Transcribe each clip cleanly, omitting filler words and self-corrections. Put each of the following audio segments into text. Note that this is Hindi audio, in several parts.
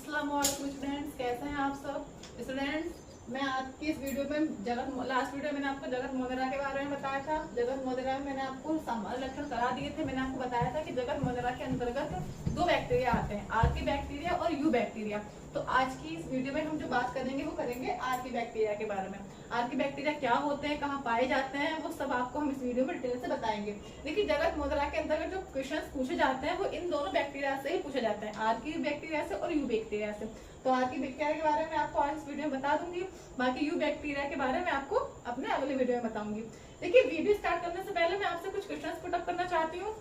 अस्सलाम वालेकुम स्टूडेंट्स, कैसे हैं आप सब स्टूडेंट्स। मैं आज की इस वीडियो में लास्ट वीडियो में मैंने आपको जगत मोदिरा के बारे में बताया था। जगत मोदिरा में मैंने आपको सामान्य लक्षण करा दिए थे। मैंने आपको बताया था कि जगत मोदिरा के अंतर्गत दो बैक्टीरिया आते हैं, आर्की बैक्टीरिया और यू बैक्टीरिया। तो आज की इस वीडियो में हम जो बात करेंगे वो करेंगे आर्की बैक्टीरिया के बारे में। आर्की बैक्टीरिया क्या होते हैं, कहाँ पाए जाते हैं, वो सब आपको हम इस वीडियो में डिटेल से बताएंगे। देखिए, जगत मोदिरा के अंतर्गत जो क्वेश्चंस पूछे जाते हैं वो इन दोनों बैक्टीरिया से ही पूछे जाते हैं, आर्की बैक्टीरिया से और यू बैक्टीरिया से। तो आर्की बैक्टीरिया के बारे में आपको आज इस वीडियो में बता दूंगी, बाकी यू बैक्टीरिया के बारे में आपको अपने अगले वीडियो में बताऊंगी। देखिए, वीडियो स्टार्ट करने से पहले मैं आपसे कुछ क्वेश्चंस पुट अप करना चाहती हूँ।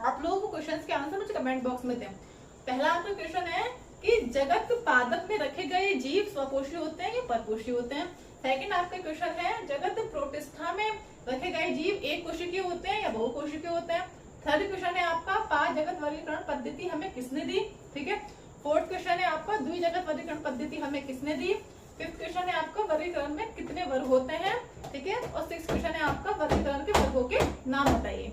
आप लोगों को क्वेश्चंस के आंसर मुझे कमेंट बॉक्स में दें। पहला आपका क्वेश्चन है कि जगत पादप में रखे गए जीव स्वपोषी होते हैं या परपोषी होते हैं। सेकंड आपका क्वेश्चन है जगत प्रोटिस्टा में रखे गए जीव एक कोशिकीय होते हैं या बहुकोशिकीय होते हैं। थर्ड क्वेश्चन है आपका पांच जगत वर्गीकरण पद्धति हमें किसने दी, ठीक है। फोर्थ क्वेश्चन है आपका द्विजगत वर्गीकरण पद्धति हमें किसने दी। फिफ्थ क्वेश्चन है आपका वर्गीकरण में कितने वर्ग होते हैं, ठीक है। और सिक्स्थ क्वेश्चन है आपका वर्गीकरण के वर्गों के नाम बताइए,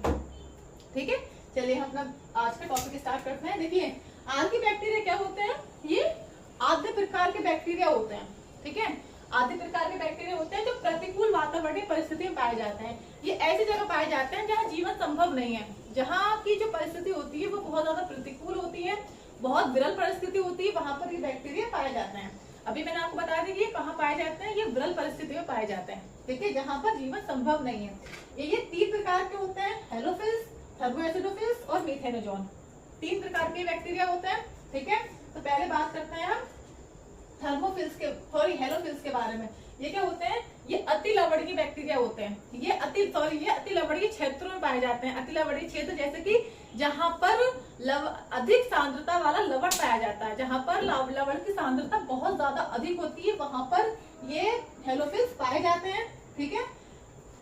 ठीक है। चलिए हम अपना आज का टॉपिक स्टार्ट करते हैं। देखिए, आर्की बैक्टीरिया क्या होते हैं, ये आद्य प्रकार के बैक्टीरिया होते हैं, ठीक है। आद्य प्रकार के बैक्टीरिया होते हैं जो प्रतिकूल वातावरणीय परिस्थिति में पाए जाते हैं। ये ऐसी जगह पाए जाते हैं जहाँ जीवन संभव नहीं है, जहाँ की जो परिस्थिति होती है वो बहुत ज्यादा प्रतिकूल होती है, बहुत विरल परिस्थिति होती है, वहां पर ये बैक्टीरिया पाए जाते हैं। अभी मैंने आपको बता दी कि कहाँ पाए जाते हैं, ये विरल परिस्थिति में पाए जाते हैं, ठीक है, जहाँ पर जीवन संभव नहीं है। ये तीन प्रकार के होते हैं, हेलोफिल्स, थर्मोएसिडोफिल्स और मीथेनोजोन। तीन प्रकार के बैक्टीरिया होते हैं, ठीक है। तो पहले बात करते हैं हम थर्मोफिल्स के हेलोफिल्स के बारे में। ये क्या होते हैं, ये अति लवणीय बैक्टीरिया होते हैं। ये अति लवणीय क्षेत्रों में पाए जाते हैं। अति लवणीय क्षेत्र जैसे कि जहां पर अधिक सांद्रता वाला लवण पाया जाता है, जहां पर लवण की सांद्रता बहुत ज्यादा अधिक होती है, वहां पर ये हेलोफिल्स पाए जाते हैं, ठीक है।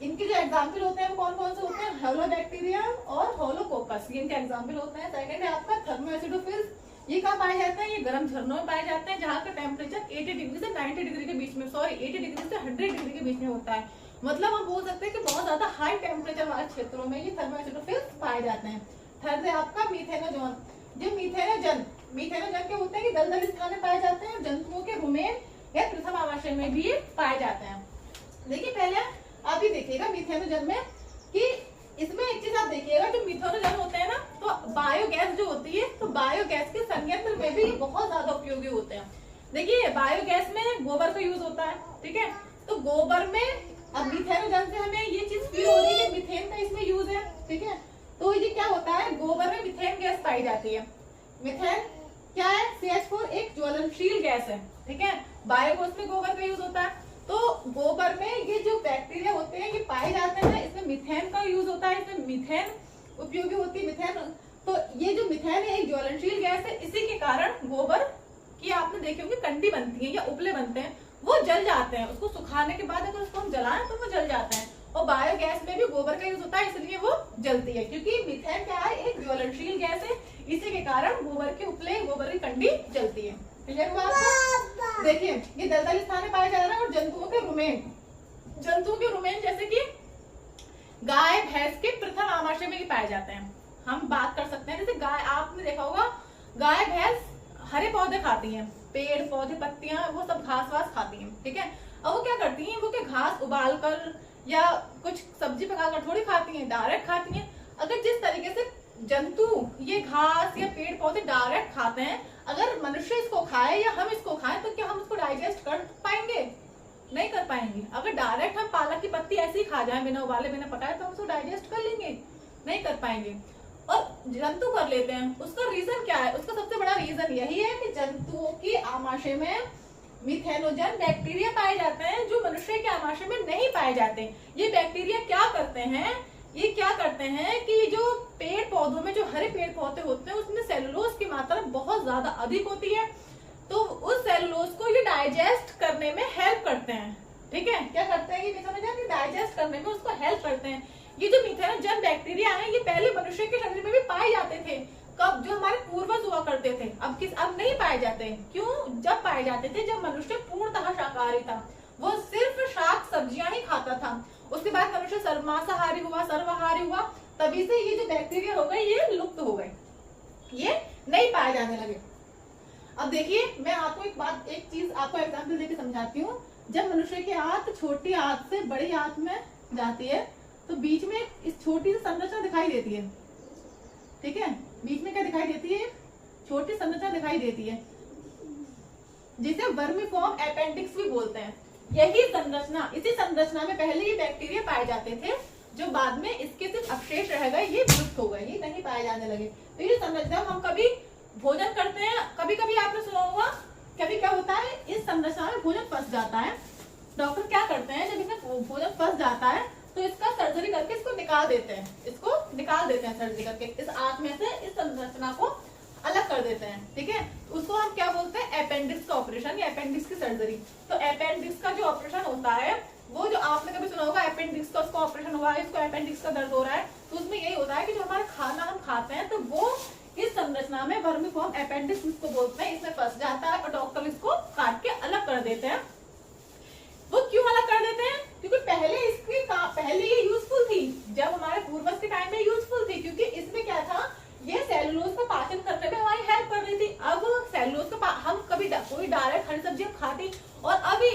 इनके जो एग्जाम्पल होते हैं वो कौन कौन से होते हैं, होलोबैक्टीरिया और होलोकोकस, ये इनके एग्जाम्पल होते हैं। सेकंड है आपका थर्मोएसिडोफिल्स। ये कहाँ पाए जाते हैं, ये गर्म झरनों में पाए जाते हैं जहाँ का टेम्परेचर 80 डिग्री से 90 डिग्री के बीच में 80 डिग्री से 100 डिग्री के बीच में होता है। मतलब हम बोल सकते हैं कि बहुत ज्यादा हाई टेम्परेचर वाले क्षेत्रों में ये थर्मोएसिडोफिल्स पाए जाते हैं। थर्ड है आपका मीथेनोजोन। जो मीथेनोजन के होते हैं कि दलदली स्थान में पाए जाते हैं, जंतुओं के रुमेन या प्रथम आवाशय में भी पाए जाते हैं। देखिए, पहले आप ये देखिएगा मीथेनोजन में कि इसमें एक चीज आप देखिएगा, जो मीथेनोजन होते हैं ना, तो बायोगैस जो होती है, तो बायोगैस के संयंत्र में भी बहुत ज्यादा उपयोगी होते हैं। देखिए, बायोगैस में गोबर का यूज होता है, ठीक है। तो गोबर में अब मीथेनोजन से हमें ये चीज फील हो रही है कि मीथेन का इसमें यूज है, ठीक है। तो ये क्या होता है, गोबर में मीथेन गैस पाई जाती है। मीथेन क्या है, CH4 एक ज्वलनशील गैस है, ठीक है। बायोगैस में गोबर का यूज होता है। तो गोबर में ये जो बैक्टीरिया होते हैं ये पाए जाते हैं, इसमें मीथेन का यूज होता है, इसमें मीथेन उपयोगी होती है, मीथेन। तो ये जो मीथेन है एक ज्वलनशील गैस है, इसी के कारण गोबर की आपने देखे होंगे कंडी बनती है या उपले बनते हैं, वो जल जाते हैं। उसको सुखाने के बाद अगर उसको हम जलाएं तो वो जल जाते हैं। और बायोगैस में भी गोबर का यूज होता है, इसलिए वो जलती है, क्योंकि मीथेन क्या है, एक ज्वलनशील गैस है, इसी के कारण गोबर के उपले, गोबर की कंडी जलती है। क्लियर हुआ आपको। देखिए, ये दलदली स्थान में पाया जा रहा है। और जंतुओं के रुमेन जैसे कि गाय भैंस के प्रथम आमाशय में पाए जाते हैं। हम बात कर सकते हैं, जैसे गाय, आपने देखा होगा गाय भैंस हरे पौधे खाती हैं, पेड़ पौधे पत्तियां, वो सब घास वास खाती हैं, ठीक है। अब वो क्या करती हैं, वो क्या घास उबाल कर या कुछ सब्जी पकाकर थोड़ी खाती हैं, डायरेक्ट खाती हैं। अगर जिस तरीके से जंतु ये घास या पेड़ पौधे डायरेक्ट खाते हैं, अगर मनुष्य इसको खाए या हम इसको खाएं तो क्या हम उसको डाइजेस्ट कर पाएंगे, नहीं कर पाएंगे। अगर डायरेक्ट हम पालक की पत्ती ऐसे ही खा जाएं बिना उबाले बिना पकाए तो हम उसको डाइजेस्ट कर लेंगे, नहीं कर पाएंगे। और जंतु कर लेते हैं, उसका रीजन क्या है, उसका सबसे बड़ा रीजन यही है कि जंतुओं की आमाशय में मीथेनोजन बैक्टीरिया पाए जाते हैं जो मनुष्य के आमाशय में नहीं पाए जाते। ये बैक्टीरिया क्या करते हैं कि जो पेड़ पौधों में जो हरे पेड़ पौधे होते हैं उसमें सेलुलोज की मात्रा बहुत ज्यादा अधिक होती है, तो उस सेलुलोज को ये डाइजेस्ट करने में हेल्प करते हैं, ठीक है। क्या करते हैं ये मीथेनोजन, डाइजेस्ट करने में उसको हेल्प करते हैं। ये जो मीथेनोजन बैक्टीरिया है ये पहले मनुष्य के शरीर में भी पाए जाते थे, कब, जो हमारे पूर्वज हुआ करते थे। अब नहीं पाए जाते। क्यों? जब पाए जाते थे जब मनुष्य पूर्णतः शाकाहारी था, वो सिर्फ शाक सब्जियां ही खाता था। उसके बाद मनुष्य मांसाहारी हुआ, सर्वाहारी हुआ, तभी से ये जो बैक्टीरिया हो गए ये लुप्त हो गए, ये नहीं पाए जाने लगे। अब देखिए मैं आपको एक चीज आपको एग्जाम्पल देके समझाती हूँ। जब मनुष्य की आंत छोटी आंत से बड़ी आंत में जाती है तो बीच में इस छोटी सी संरचना दिखाई देती है, ठीक है। बीच में क्या दिखाई देती है? छोटी संरचना दिखाई देती है जिसे वर्मीफॉर्म अपेंडिक्स भी बोलते हैं। यही संरचना, इसी संरचना में पहले ही बैक्टीरिया पाए जाते थे जो बाद में इसके सिर्फ अवशेष रह गए, ये विलुप्त हो गए, ये नहीं पाए जाने लगे। तो ये संरचना हम कभी भोजन करते हैं, कभी कभी आपने सुना होगा, कभी क्या होता है इस संरचना में भोजन फंस जाता है। डॉक्टर क्या करते हैं, जब इसमें भोजन फंस जाता है तो इसका सर्जरी करके इसको निकाल देते हैं, सर्जरी करके इस आंत में से इस संरचना को अलग कर देते हैं, ठीक है। उसको हम क्या बोलते हैं? अपेंडिक्स का ऑपरेशन या अपेंडिक्स की सर्जरी। तो अपेंडिक्स का जो ऑपरेशन होता है, वो जो आपने कभी सुना होगा अपेंडिक्स का उसका ऑपरेशन हुआ है, इसको अपेंडिक्स का दर्द हो रहा है, तो उसमें यही होता है कि जो हमारा खाना हम खाते हैं तो वो इस संरचना में वर्मीफॉर्म अपेंडिक्स इसको बोलते हैं, इसमें फंस जाता है और डॉक्टर इसको काट के अलग कर देते हैं। वो क्यों अलग कर देते हैं? क्योंकि पहले ये यूजफुल थी, जब हमारे पूर्वज के टाइम में यूजफुल थी, क्योंकि इसमें क्या था, ये सेलुलोज का पाचन करने में हमारी हेल्प कर रही थी। अब सेलुलोज का हम कभी कोई डायरेक्ट हरी सब्जी हम खाते, और अभी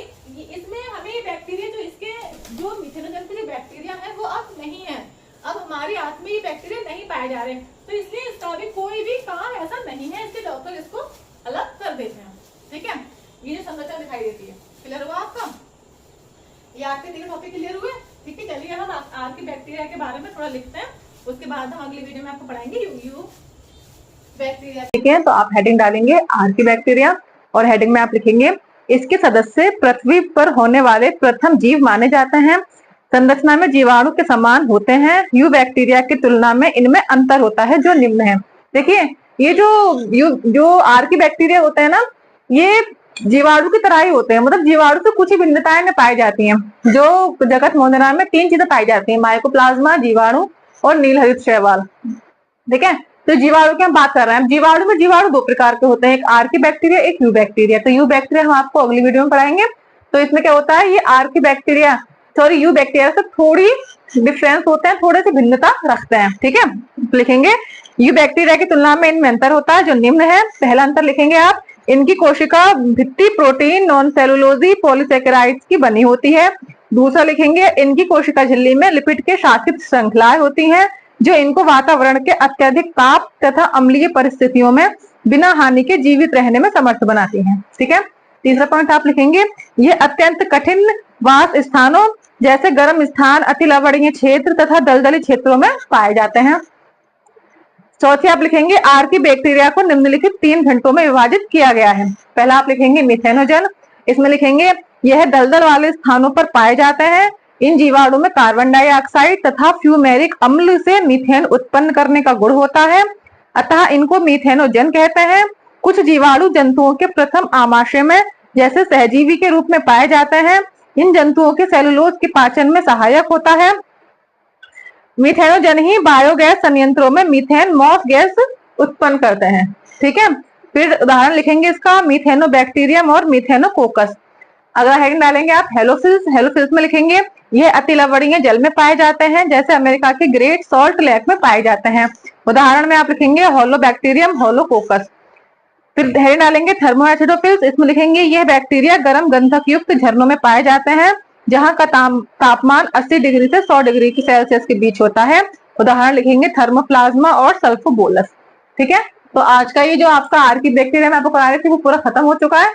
इसमें हमें बैक्टीरिया जो इसके जो मिथेनोजन के बैक्टीरिया है वो अब नहीं है, अब हमारी आंत में ये बैक्टीरिया नहीं पाए जा रहे, तो इसलिए इसका भी कोई भी काम ऐसा नहीं है, इसलिए डॉक्टर इसको अलग कर देते हैं, ठीक है। ये जो संरचना दिखाई देती है, क्लियर हुआ आपका? ये आपके 3 टॉपिक क्लियर हुए, ठीक है। चलिए हम आर्की बैक्टीरिया के बारे में थोड़ा लिखते हैं, उसके बाद हम अगली वीडियो में आपको पढ़ाएंगे यू बैक्टीरिया, ठीक है। तो आप हेडिंग डालेंगे आर्की बैक्टीरिया और हेडिंग में आप लिखेंगे इसके सदस्य पृथ्वी पर होने वाले प्रथम जीव माने जाते हैं, संरचना में जीवाणु के समान होते हैं, यू बैक्टीरिया की तुलना में इनमें अंतर होता है जो निम्न है। देखिए ये जो आर्की बैक्टीरिया होते हैं ना, ये जीवाणु की तरह ही होते हैं, मतलब जीवाणु से कुछ ही भिन्नताएं पाई जाती हैं। जो जगत मोहनरा में 3 चीजें पाई जाती हैं, माइकोप्लाज्मा, जीवाणु और नीलहरित शैवाल, ठीक है। तो जीवाणु की हम बात कर रहे हैं। जीवाणु में जीवाणु 2 प्रकार के होते हैं, एक आर्की बैक्टीरिया, एक यू बैक्टीरिया। तो यू बैक्टीरिया हम आपको अगली वीडियो में पढ़ाएंगे। तो इसमें क्या होता है, ये आर्की बैक्टीरिया यू बैक्टीरिया से थोड़ी डिफरेंस होते हैं, थोड़े से भिन्नता रखते हैं, ठीक है। लिखेंगे यू बैक्टीरिया की तुलना में इनमें अंतर होता है जो निम्न है। पहला अंतर लिखेंगे आप, इनकी कोशिका भित्ति प्रोटीन नॉन सेलुलोजी पॉलीसेकेराइड्स की बनी होती है। दूसरा लिखेंगे इनकी कोशिका झिल्ली में लिपिड के शाखित श्रृंखलाएं होती हैं जो इनको वातावरण के अत्यधिक ताप तथा अम्लीय परिस्थितियों में बिना हानि के जीवित रहने में समर्थ बनाती हैं, ठीक है। तीसरा पॉइंट आप लिखेंगे, ये अत्यंत कठिन वास स्थानों जैसे गर्म स्थान, अति लवणीय क्षेत्र तथा दलदली क्षेत्रों में पाए जाते हैं। चौथी आप लिखेंगे आर्की बैक्टीरिया को निम्नलिखित 3 घंटों में विभाजित किया गया है। पहला आप लिखेंगे मिथेनोजन, इसमें लिखेंगे यह दलदल वाले स्थानों पर पाए जाते हैं। इन जीवाणु में कार्बन डाइऑक्साइड तथा फ्यूमेरिक अम्ल से मीथेन उत्पन्न करने का गुण होता है, अतः इनको मीथेनोजन कहते हैं। कुछ जीवाणु जंतुओं के प्रथम आमाशय में जैसे सहजीवी के रूप में पाए जाते हैं। इन जंतुओं के सेलुलोज के पाचन में सहायक होता है। मीथेनोजन ही बायोगैस संयंत्रों में मीथेन मॉस गैस उत्पन्न करते हैं, ठीक है। फिर उदाहरण लिखेंगे इसका, मीथेनोबैक्टीरियम और मीथेनोकोकस। अगर हेडिंग डालेंगे आप हेलोफिल्स में लिखेंगे यह अति लवणीय जल में पाए जाते हैं, जैसे अमेरिका के ग्रेट सॉल्ट लेक में पाए जाते हैं। उदाहरण में आप लिखेंगे होलोबैक्टीरियम, होलोकोकस। फिर हेडिंग डालेंगे थर्मोएसिडोफिल्स, इसमें लिखेंगे यह बैक्टीरिया गर्म गंधक युक्त झरनों में पाए जाते हैं जहां का तापमान 80 डिग्री से 100 डिग्री सेल्सियस के बीच होता है। उदाहरण लिखेंगे थर्मोप्लाज्मा और सल्फोबोलस, ठीक है। तो आज का ये जो आपका आर्की बैक्टीरिया मैं आपको करा रही थी वो पूरा खत्म हो चुका है।